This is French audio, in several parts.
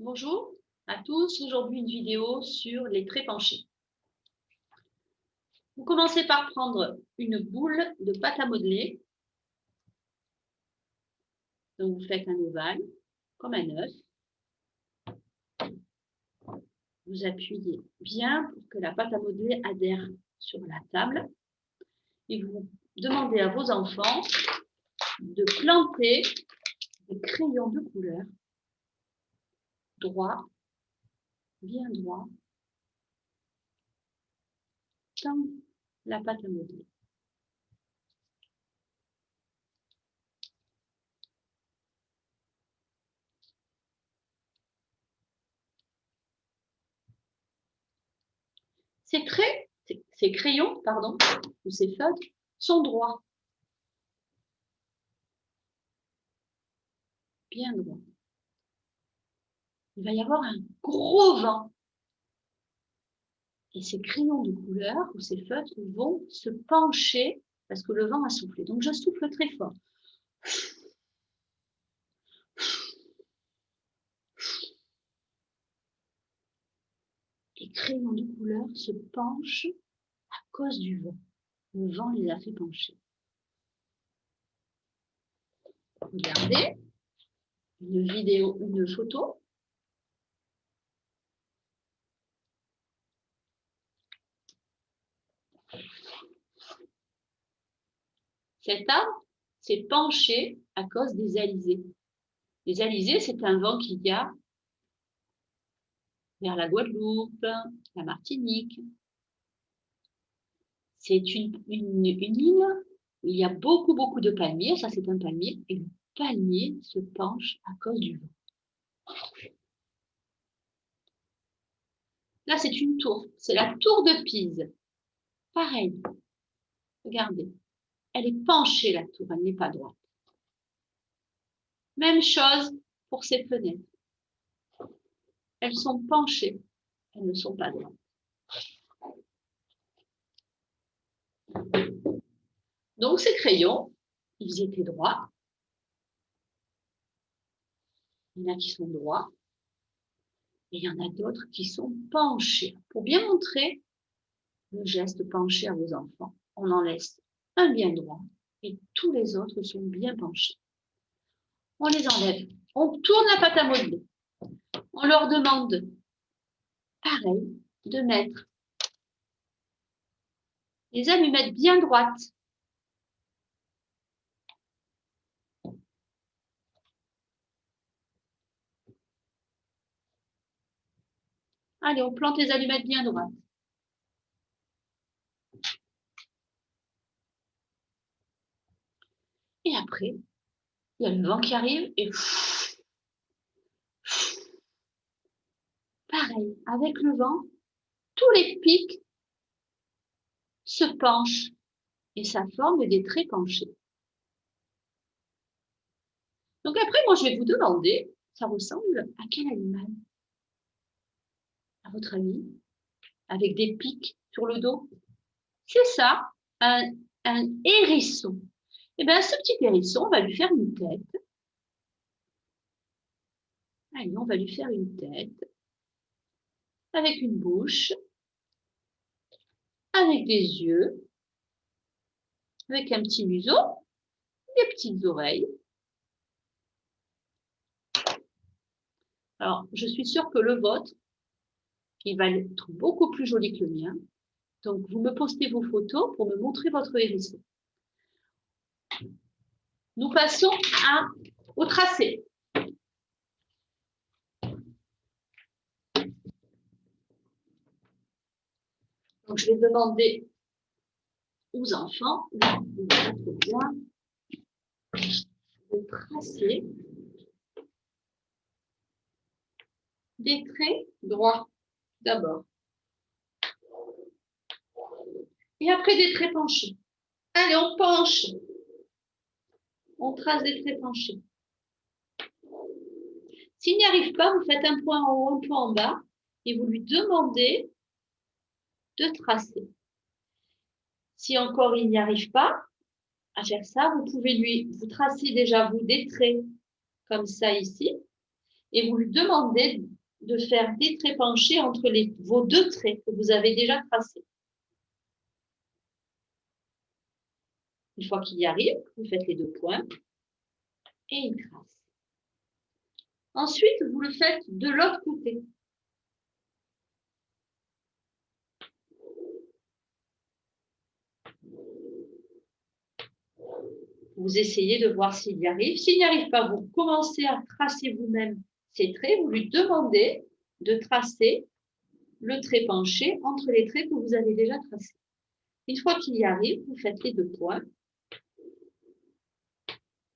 Bonjour à tous, aujourd'hui une vidéo sur les traits penchés. Vous commencez par prendre une boule de pâte à modeler. Donc vous faites un ovale, comme un œuf. Vous appuyez bien pour que la pâte à modeler adhère sur la table. Et vous demandez à vos enfants de planter des crayons de couleur droits, bien droits, dans la pâte à modeler. Ces crayons, pardon, ou ces feutres sont droits. Bien droits. Il va y avoir un gros vent. Et ces crayons de couleur ou ces feutres vont se pencher parce que le vent a soufflé. Donc, je souffle très fort. Les crayons de couleur se penchent à cause du vent. Le vent les a fait pencher. Regardez une vidéo, une photo. Cet arbre s'est penché à cause des alizés. Les alizés, c'est un vent qu'il y a vers la Guadeloupe, la Martinique. C'est une île où il y a beaucoup de palmiers. Ça, c'est un palmier. Et le palmier se penche à cause du vent. Là, c'est une tour. C'est la tour de Pise. Pareil. Regardez. Elle est penchée, la tour. Elle n'est pas droite. Même chose pour ces fenêtres. Elles sont penchées. Elles ne sont pas droites. Donc, ces crayons, ils étaient droits. Il y en a qui sont droits. Et il y en a d'autres qui sont penchés. Pour bien montrer le geste penché à vos enfants, on en laisse un bien droit et tous les autres sont bien penchés. On les enlève. On tourne la pâte à modeler. On leur demande, pareil, de mettre les allumettes bien droites. Allez, on plante les allumettes bien droites. Et après, il y a le vent qui arrive et pareil, avec le vent, tous les pics se penchent et ça forme des traits penchés. Donc après, moi, je vais vous demander, ça ressemble à quel animal? À votre avis? Avec des pics sur le dos? C'est ça, un hérisson. Et bien, ce petit hérisson, on va lui faire une tête. Allez, on va lui faire une tête avec une bouche, avec des yeux, avec un petit museau, des petites oreilles. Alors, je suis sûre que le vôtre, il va être beaucoup plus joli que le mien. Donc, vous me postez vos photos pour me montrer votre hérisson. Nous passons au tracé. Donc, je vais demander aux enfants de bien de tracer des traits droits d'abord. Et après des traits penchés. Allez, on penche. On trace des traits penchés. S'il n'y arrive pas, vous faites un point en haut, un point en bas et vous lui demandez de tracer. Si encore il n'y arrive pas à faire ça, vous pouvez vous tracer déjà vous des traits comme ça ici. et vous lui demandez de faire des traits penchés entre vos deux traits que vous avez déjà tracés. Une fois qu'il y arrive, vous faites les 2 points et il trace. Ensuite, vous le faites de l'autre côté. Vous essayez de voir s'il y arrive. S'il n'y arrive pas, vous commencez à tracer vous-même ces traits. Vous lui demandez de tracer le trait penché entre les traits que vous avez déjà tracés. Une fois qu'il y arrive, vous faites les 2 points.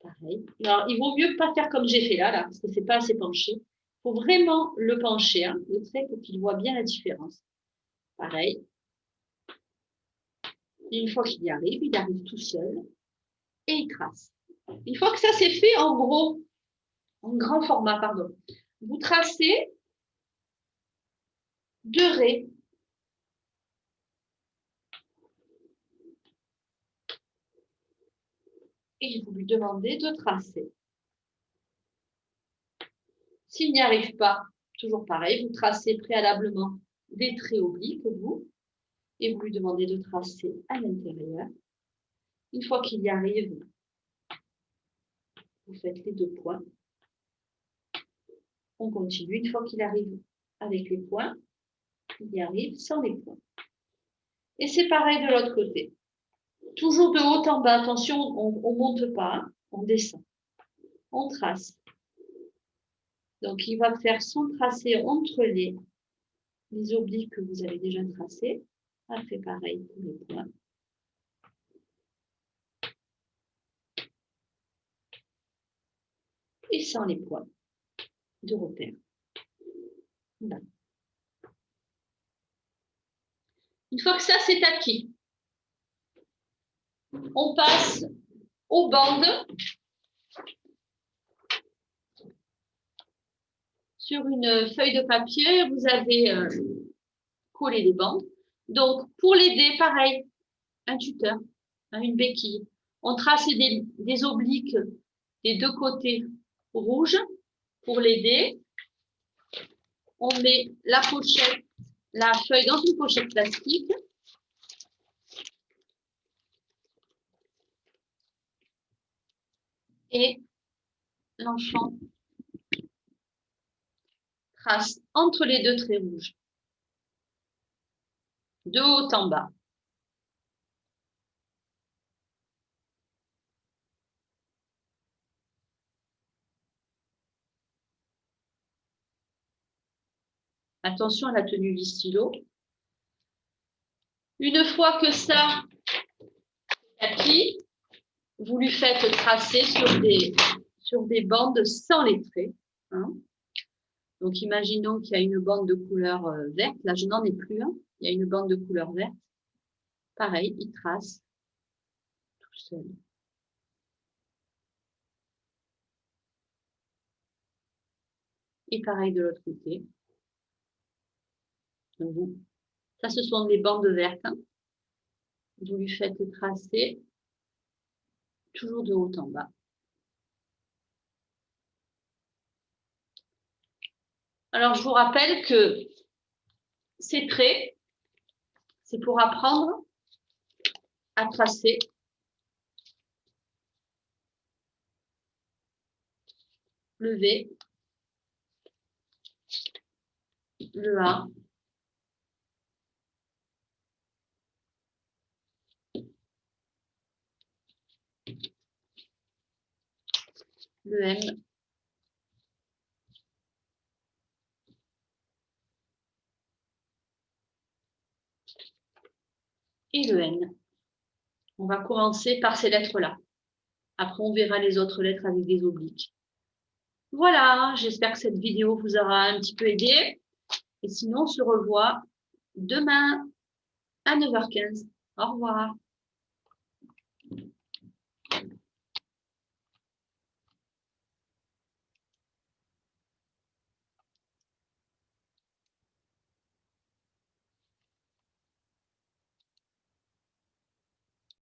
Pareil. Alors, il vaut mieux pas faire comme j'ai fait là, parce que c'est pas assez penché. Il faut vraiment le pencher, hein, le trait, pour qu'il voit bien la différence. Pareil. Et une fois qu'il y arrive, il arrive tout seul et il trace. Une fois que ça c'est fait, en grand format, pardon, vous tracez 2 raies. Et vous lui demandez de tracer. S'il n'y arrive pas, toujours pareil, vous tracez préalablement des traits obliques, vous, et vous lui demandez de tracer à l'intérieur. Une fois qu'il y arrive, vous faites les 2 points. On continue. Une fois qu'il arrive avec les points, il y arrive sans les points. Et c'est pareil de l'autre côté. Toujours de haut en bas. Attention, on ne monte pas, hein, on descend. On trace. Donc, il va faire son tracé entre les obliques que vous avez déjà tracés. Après, pareil pour les points. Et sans les points de repère. Voilà. Une fois que ça, c'est acquis, on passe aux bandes. Sur une feuille de papier, vous avez collé les bandes. Donc, pour l'aider, pareil, un tuteur, une béquille. On trace des obliques des 2 côtés rouges pour l'aider. On met la feuille dans une pochette plastique. Et l'enfant trace entre les 2 traits rouges, de haut en bas. Attention à la tenue du stylo. Une fois que ça est acquis, vous lui faites tracer sur des bandes sans les traits. Hein. Donc, imaginons qu'il y a une bande de couleur verte. Là, je n'en ai plus un. Il y a une bande de couleur verte. Pareil, il trace tout seul. Et pareil de l'autre côté. Donc, ça, ce sont des bandes vertes. Hein. Vous lui faites tracer toujours de haut en bas. Alors, je vous rappelle que ces traits, c'est pour apprendre à tracer le V, le A, le M, et le N. On va commencer par ces lettres-là. Après, on verra les autres lettres avec des obliques. Voilà, j'espère que cette vidéo vous aura un petit peu aidé. Et sinon, on se revoit demain à 9h15. Au revoir.